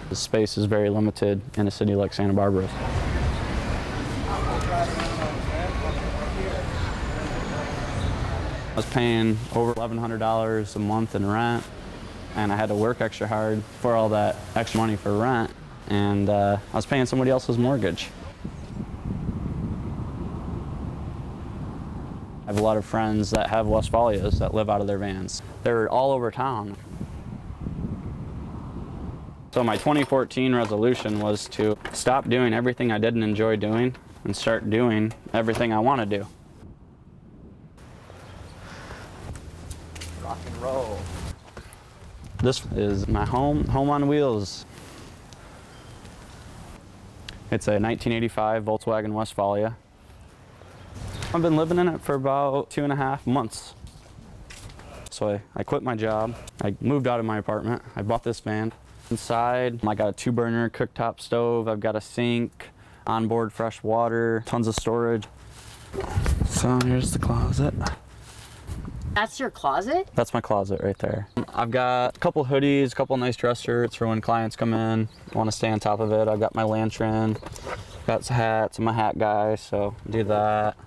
The space is very limited in a city like Santa Barbara. I was paying over $1,100 a month in rent, and I had to work extra hard for all that extra money for rent, and I was paying somebody else's mortgage. I have a lot of friends that have Westfalias that live out of their vans. They're all over town. So my 2014 resolution was to stop doing everything I didn't enjoy doing and start doing everything I want to do. Rock and roll. This is my home on wheels. It's a 1985 Volkswagen Westfalia. I've been living in it for about 2.5 months. So I quit my job. I moved out of my apartment. I bought this van. Inside, I got a 2-burner cooktop stove. I've got a sink, onboard fresh water, tons of storage. So here's the closet. That's your closet? That's my closet right there. I've got a couple hoodies, a couple nice dress shirts for when clients come in, want to stay on top of it. I've got my lantern, got some hats. I'm a hat guy, so do that.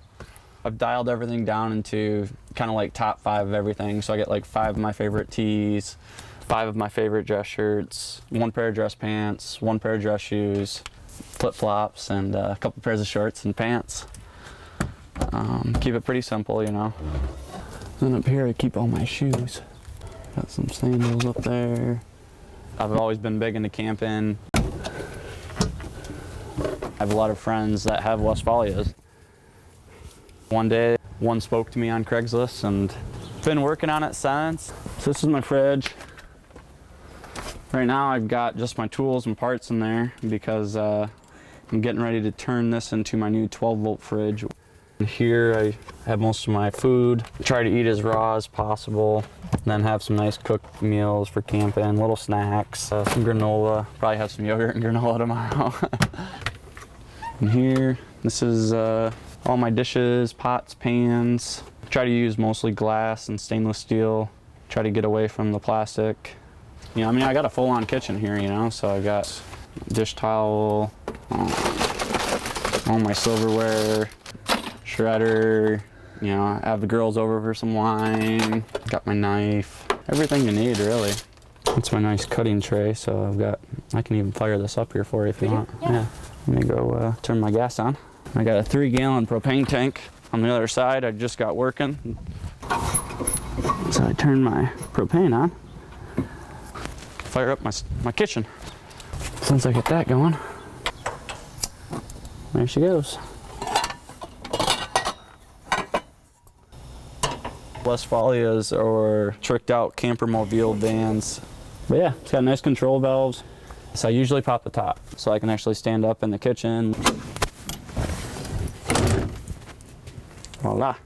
I've dialed everything down into kind of like top 5 of everything. So I get like 5 of my favorite tees, 5 of my favorite dress shirts, 1 pair of dress pants, 1 pair of dress shoes, flip-flops, and a couple pairs of shorts and pants. Keep it pretty simple, you know. Then up here I keep all my shoes. Got some sandals up there. I've always been big into camping. I have a lot of friends that have Westfalias. One day, one spoke to me on Craigslist and been working on it since. So this is my fridge. Right now I've got just my tools and parts in there because I'm getting ready to turn this into my new 12-volt fridge. Here I have most of my food. Try to eat as raw as possible. Then have some nice cooked meals for camping, little snacks, some granola. Probably have some yogurt and granola tomorrow. And here, this is all my dishes, pots, pans. Try to use mostly glass and stainless steel. Try to get away from the plastic. You know, I mean, I got a full-on kitchen here, you know, so I got dish towel, all my silverware, shredder, you know, I have the girls over for some wine, got my knife, everything you need, really. It's my nice cutting tray, so I can even fire this up here for you if you want. Yeah. Let me go turn my gas on. I got a 3-gallon propane tank on the other side. I just got working. So I turned my propane on. Fire up my kitchen. Since I get that going, there she goes. Westfalias or tricked out camper-mobile vans. But yeah, it's got nice control valves. So I usually pop the top so I can actually stand up in the kitchen. Voila.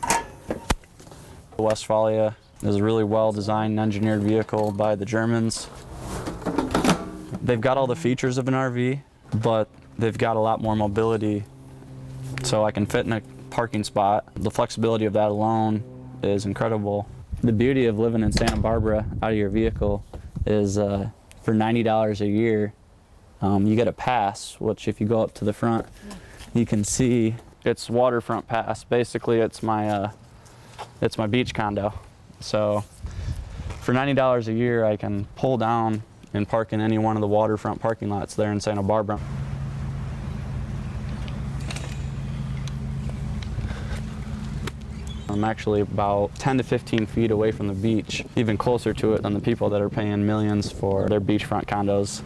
The Westfalia is a really well-designed and engineered vehicle by the Germans. They've got all the features of an RV, but they've got a lot more mobility. So I can fit in a parking spot. The flexibility of that alone is incredible. The beauty of living in Santa Barbara out of your vehicle is for $90 a year, you get a pass, which if you go up to the front, you can see it's waterfront pass. Basically, it's my beach condo. So for $90 a year, I can pull down and park in any one of the waterfront parking lots there in Santa Barbara. I'm actually about 10 to 15 feet away from the beach, even closer to it than the people that are paying millions for their beachfront condos.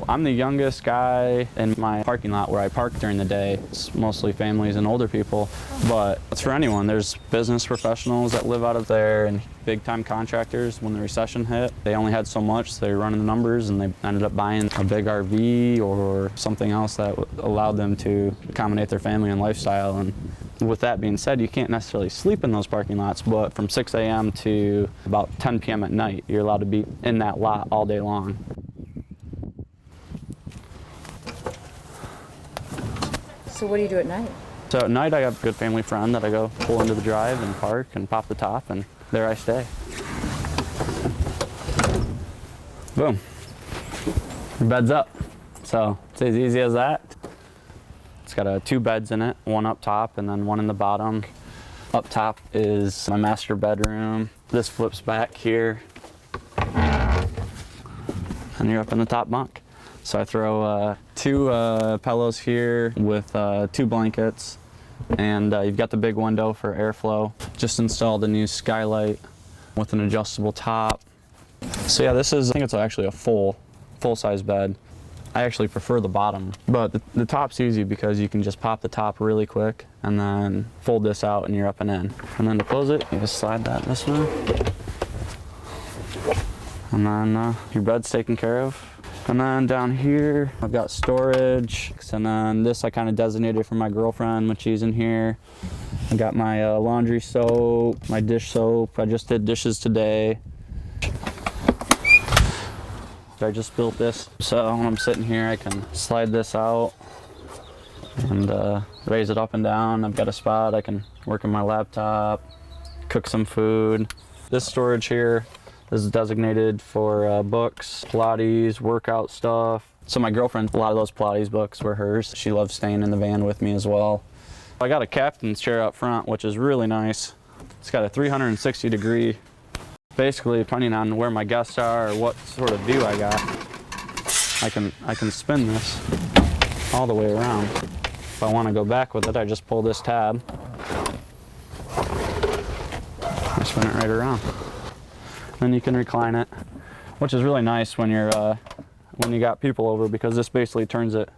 I'm the youngest guy in my parking lot where I park during the day. It's mostly families and older people, but it's for anyone. There's business professionals that live out of there and big-time contractors. When the recession hit, they only had so much, so they were running the numbers and they ended up buying a big RV or something else that allowed them to accommodate their family and lifestyle. And with that being said, you can't necessarily sleep in those parking lots, but from 6 a.m. to about 10 p.m. at night, you're allowed to be in that lot all day long. So what do you do at night? So at night I have a good family friend that I go pull into the drive and park and pop the top, and there I stay. boom, your bed's up. So it's as easy as that. It's got 2 beds in it, one up top and then one in the bottom. Up top is my master bedroom. This flips back here, and you're up in the top bunk. So I throw 2 pillows here with 2 blankets, and you've got the big window for airflow. Just installed a new skylight with an adjustable top. So yeah, this is, I think it's actually a full-size bed. I actually prefer the bottom, but the top's easy because you can just pop the top really quick and then fold this out and you're up and in. And then to close it, you just slide that this way. And then your bed's taken care of. And then down here, I've got storage. And then this I kind of designated for my girlfriend when she's in here. I got my laundry soap, my dish soap. I just did dishes today. I just built this, so when I'm sitting here, I can slide this out and raise it up and down. I've got a spot I can work on my laptop, cook some food. This storage here is designated for books, Pilates, workout stuff. So my girlfriend, a lot of those Pilates books were hers. She loves staying in the van with me as well. I got a captain's chair up front, which is really nice. It's got a 360-degree. Basically, depending on where my guests are or what sort of view I got, I can spin this all the way around. If I want to go back with it, I just pull this tab. I spin it right around. Then you can recline it, which is really nice when you're when you got people over, because this basically turns it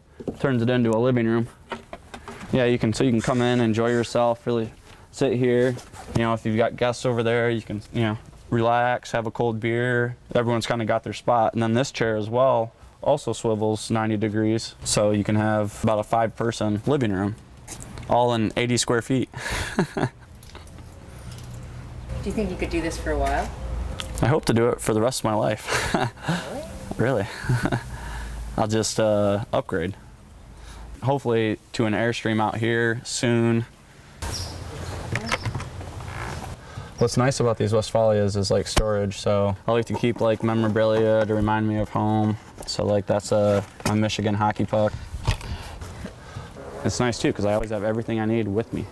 into a living room. Yeah, you can come in, enjoy yourself, really sit here. You know, if you've got guests over there, you can relax, have a cold beer. Everyone's kind of got their spot. And then this chair as well also swivels 90 degrees. So you can have about a 5-person living room, all in 80 square feet. Do you think you could do this for a while? I hope to do it for the rest of my life. Really? I'll just upgrade. Hopefully to an Airstream out here soon. What's nice about these Westfalias is like storage, so I like to keep like memorabilia to remind me of home. So like that's my Michigan hockey puck. It's nice too because I always have everything I need with me.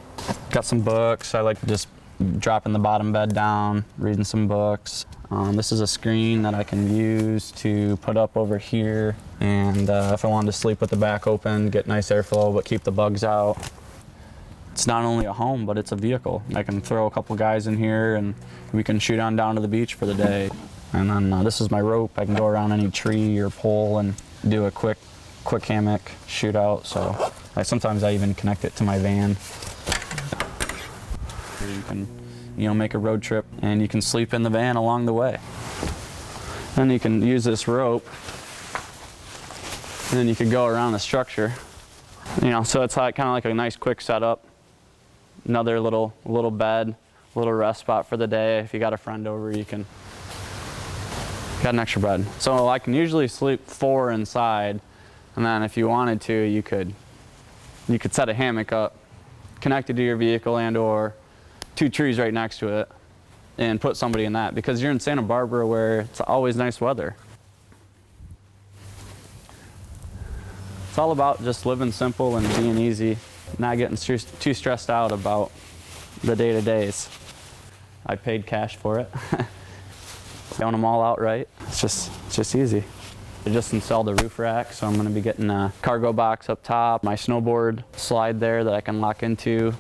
Got some books. I like just dropping the bottom bed down, reading some books. This is a screen that I can use to put up over here, and if I wanted to sleep with the back open, get nice airflow but keep the bugs out. It's not only a home, but it's a vehicle. I can throw a couple guys in here and we can shoot on down to the beach for the day. And then this is my rope. I can go around any tree or pole and do a quick hammock shoot out. So sometimes I even connect it to my van. You can make a road trip and you can sleep in the van along the way. Then you can use this rope and then you can go around the structure. So it's like kind of like a nice quick setup. Another little bed, little rest spot for the day. If you got a friend over, you can got an extra bed. So I can usually sleep 4 inside, and then if you wanted to, you could set a hammock up, connected to your vehicle and/or 2 trees right next to it, and put somebody in that, because you're in Santa Barbara where it's always nice weather. It's all about just living simple and being easy, not getting too stressed out about the day-to-days. I paid cash for it. I own them all outright. It's just easy. I just installed a roof rack, so I'm going to be getting a cargo box up top, my snowboard slide there that I can lock into.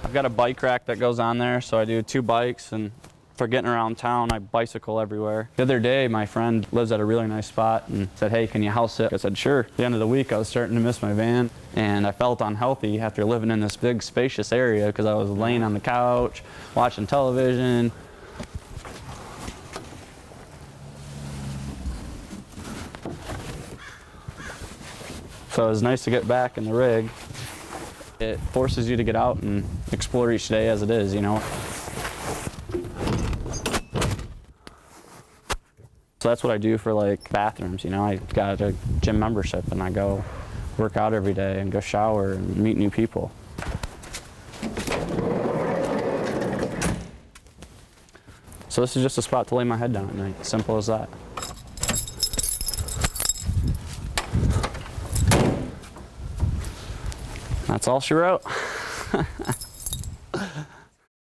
I've got a bike rack that goes on there, so I do 2 bikes, and for getting around town, I bicycle everywhere. The other day, my friend lives at a really nice spot and said, "Hey, can you house it?" I said, "Sure." At the end of the week, I was starting to miss my van, and I felt unhealthy after living in this big, spacious area because I was laying on the couch, watching television. So it was nice to get back in the rig. It forces you to get out and explore each day as it is, So that's what I do for like bathrooms, I got a gym membership and I go work out every day and go shower and meet new people. So this is just a spot to lay my head down at night. Simple as that. That's all she wrote.